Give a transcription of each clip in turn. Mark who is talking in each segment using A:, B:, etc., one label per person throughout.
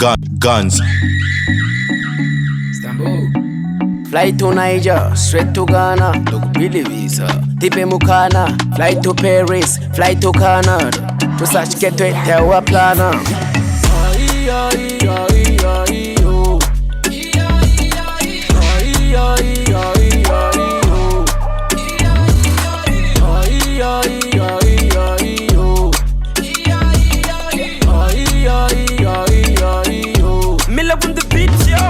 A: Guns.
B: Istanbul. Flight to Niger, straight to Ghana, Dokupili visa. Tipe Mukana, flight to Paris, flight to Canada. To such gateway, Tewa Plana.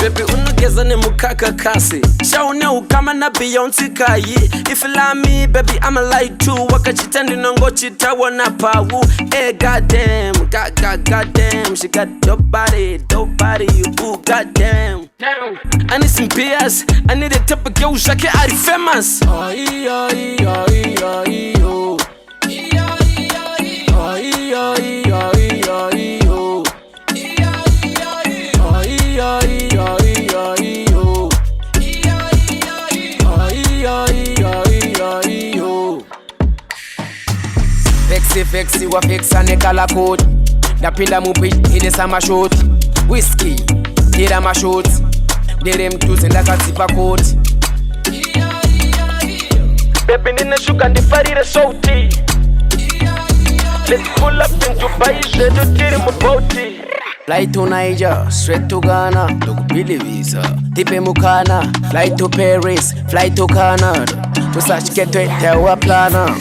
C: Baby unageza ne mukaka kasi shaune ukama na Beyonce kayi. If you love me baby I'ma lie too. Wakachitendi nongochita wana pawu. Hey goddamn, goddamn. She got dope body, ooh goddamn. I need some PS, I need a type of girl shake it ari famous.
B: Vexi wa fixa ne kala code. Napinda mupi ile sama shot. Whiskey, tira ma shot. Dere mtu senda katipa coat.
C: Baby nina sugar ndifarire sauti. Let's pull up in Dubai, shedo tiri maboti.
B: Flight to Niger, straight to Ghana, Dokupili visa. Tipe Mukana, flight to Paris, flight to Canada. To such gateway, Tewa Plana.